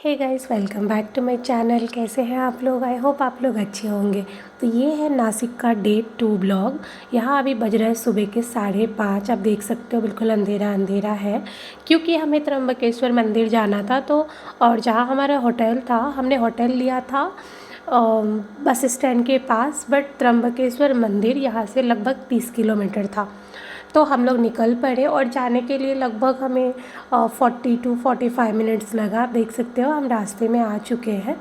Hey guys, welcome back to my channel. कैसे हैं आप लोग? आई होप आप लोग अच्छे होंगे। तो ये है नासिक का डे 2 ब्लॉग। यहाँ अभी बज रहा है सुबह के 5:30। आप देख सकते हो बिल्कुल अंधेरा अंधेरा है, क्योंकि हमें त्र्यंबकेश्वर मंदिर जाना था। तो और जहाँ हमारा होटल था, हमने होटल लिया था बस स्टैंड के पास, बट त्र्यंबकेश्वर मंदिर यहाँ से लगभग 30 किलोमीटर था। तो हम लोग निकल पड़े और जाने के लिए लगभग हमें 40 टू 45 मिनट्स लगा। आप देख सकते हो हम रास्ते में आ चुके हैं।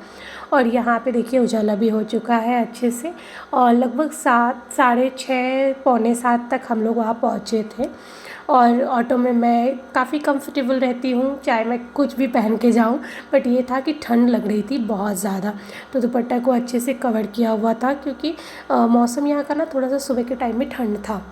और यहाँ पे देखिए उजाला भी हो चुका है अच्छे से। और लगभग 7, 6:30, पौने 7 तक हम लोग वहाँ पहुँचे थे। और ऑटो में मैं काफ़ी कंफर्टेबल रहती हूँ, चाहे मैं कुछ भी पहन के जाऊँ। बट ये था कि ठंड लग रही थी बहुत ज़्यादा, तो दुपट्टा को अच्छे से कवर किया हुआ था, क्योंकि मौसम यहाँ का ना थोड़ा सा सुबह के टाइम में ठंड था।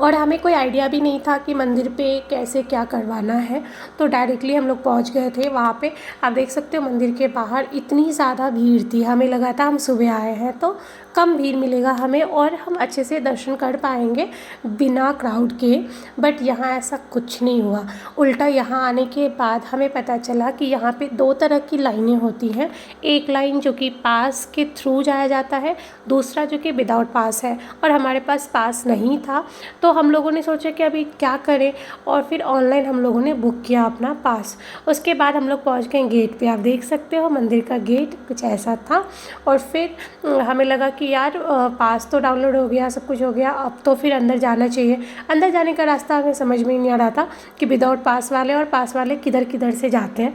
और हमें कोई आइडिया भी नहीं था कि मंदिर पे कैसे क्या करवाना है। तो डायरेक्टली हम लोग पहुंच गए थे वहाँ पे। आप देख सकते हो मंदिर के बाहर इतनी ज़्यादा भीड़ थी, हमें लगा था हम सुबह आए हैं तो कम भीड़ मिलेगा हमें और हम अच्छे से दर्शन कर पाएंगे बिना क्राउड के। बट यहाँ ऐसा कुछ नहीं हुआ। उल्टा यहाँ आने के बाद हमें पता चला कि यहाँ पे 2 तरह की लाइनें होती हैं। एक लाइन जो कि पास के थ्रू जाया जाता है, दूसरा जो कि विदाउट पास है। और हमारे पास पास नहीं था, तो हम लोगों ने सोचा कि अभी क्या करें, और फिर ऑनलाइन हम लोगों ने बुक किया अपना पास। उसके बाद हम लोग पहुंच गए गेट पे। आप देख सकते हो मंदिर का गेट कुछ ऐसा था। और फिर हमें लगा कि यार पास तो डाउनलोड हो गया, सब कुछ हो गया, अब तो फिर अंदर जाना चाहिए। अंदर जाने का रास्ता हमें समझ में ही नहीं आ रहा था कि विदाउट पास वाले और पास वाले किधर किधर से जाते हैं।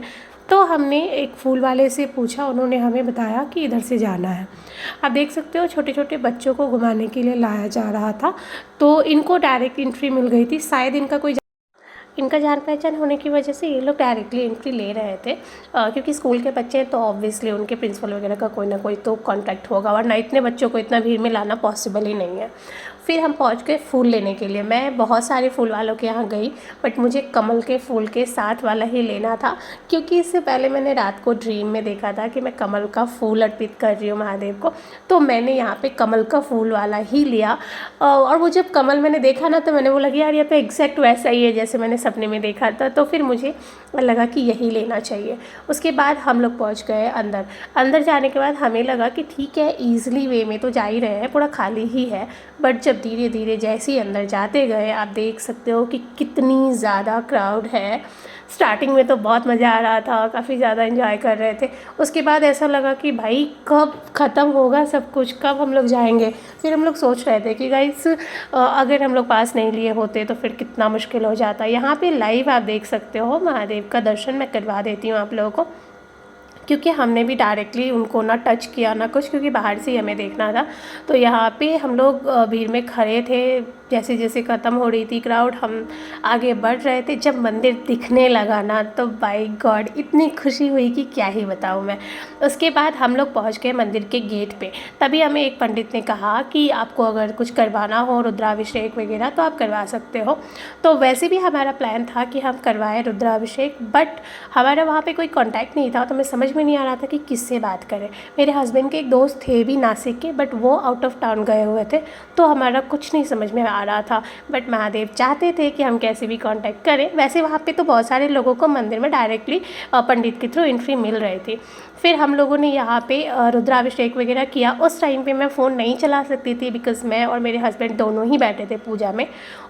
तो हमने एक फूल वाले से पूछा, उन्होंने हमें बताया कि इधर से जाना है। आप देख सकते हो छोटे छोटे बच्चों को घुमाने के लिए लाया जा रहा था, तो इनको डायरेक्ट एंट्री मिल गई थी। शायद इनका जान पहचान होने की वजह से ये लोग डायरेक्टली एंट्री ले रहे थे, क्योंकि स्कूल के बच्चे हैं तो ऑब्वियसली उनके प्रिंसिपल वगैरह का कोई ना कोई तो कांटेक्ट होगा, वरना इतने बच्चों को इतना भीड़ में लाना पॉसिबल ही नहीं है। फिर हम पहुंच गए फूल लेने के लिए। मैं बहुत सारे फूल वालों के यहाँ गई, बट मुझे कमल के फूल के साथ वाला ही लेना था, क्योंकि इससे पहले मैंने रात को ड्रीम में देखा था कि मैं कमल का फूल अर्पित कर रही हूँ महादेव को। तो मैंने यहाँ पे कमल का फूल वाला ही लिया। और वो जब कमल मैंने देखा ना, तो मैंने बोला कि यार ये तो एग्जैक्ट वैसा ही है जैसे मैंने सपने में देखा था। तो फिर मुझे लगा कि यही लेना चाहिए। उसके बाद हम लोग पहुँच गए अंदर। अंदर जाने के बाद हमें लगा कि ठीक है, ईज़िली वे में तो जा ही रहे हैं, पूरा खाली ही है। बट जब धीरे धीरे जैसे ही अंदर जाते गए, आप देख सकते हो कि कितनी ज़्यादा क्राउड है। स्टार्टिंग में तो बहुत मज़ा आ रहा था, काफ़ी ज़्यादा एंजॉय कर रहे थे। उसके बाद ऐसा लगा कि भाई कब ख़त्म होगा सब कुछ, कब हम लोग जाएंगे। फिर हम लोग सोच रहे थे कि गाइस अगर हम लोग पास नहीं लिए होते तो फिर कितना मुश्किल हो जाता। यहाँ पे लाइव आप देख सकते हो महादेव का दर्शन मैं करवा देती हूँ आप लोगों को, क्योंकि हमने भी डायरेक्टली उनको ना टच किया ना कुछ, क्योंकि बाहर से ही हमें देखना था। तो यहाँ पे हम लोग भीड़ में खड़े थे। जैसे जैसे ख़त्म हो रही थी क्राउड, हम आगे बढ़ रहे थे। जब मंदिर दिखने लगा ना, तो बाय गॉड इतनी खुशी हुई कि क्या ही बताऊँ मैं। उसके बाद हम लोग पहुँच गए मंदिर के गेट पे। तभी हमें एक पंडित ने कहा कि आपको अगर कुछ करवाना हो, रुद्राभिषेक वगैरह, तो आप करवा सकते हो। तो वैसे भी हमारा प्लान था कि हम करवाएं रुद्राभिषेक, बट हमारा वहाँ पे कोई कांटेक्ट नहीं था, तो मैं समझ में नहीं आ रहा था कि किससे बात करें। मेरे हस्बैंड के एक दोस्त थे भी नासिक के, बट वो आउट ऑफ टाउन गए हुए थे, तो हमारा कुछ नहीं समझ में आ रहा था। बट महादेव चाहते थे कि हम कैसे भी कांटेक्ट करें। वैसे वहाँ पे तो बहुत सारे लोगों को मंदिर में डायरेक्टली पंडित के थ्रू एंट्री मिल रही थी। फिर हम लोगों ने यहाँ पे रुद्राभिषेक वगैरह किया। उस टाइम पे मैं फ़ोन नहीं चला सकती थी, बिकॉज़ मैं और मेरे हस्बैंड दोनों ही बैठे थे पूजा में,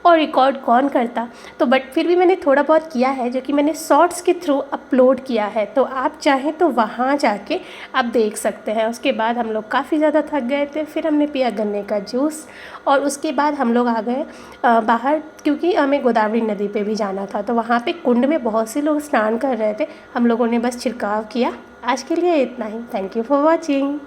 और रिकॉर्ड कौन करता। तो बट फिर भी मैंने थोड़ा बहुत किया है, जो कि मैंने शॉर्ट्स के थ्रू अपलोड किया है, तो आप चाहें तो वहाँ जाके आप देख सकते हैं। उसके बाद हम लोग काफ़ी ज़्यादा थक गए थे, फिर हमने पिया गन्ने का जूस, और उसके बाद हम लोग आ गए बाहर, क्योंकि हमें गोदावरी नदी पे भी जाना था। तो वहाँ पे कुंड में बहुत से लोग स्नान कर रहे थे, हम लोगों ने बस छिड़काव किया। आज के लिए इतना ही। Thank you for watching.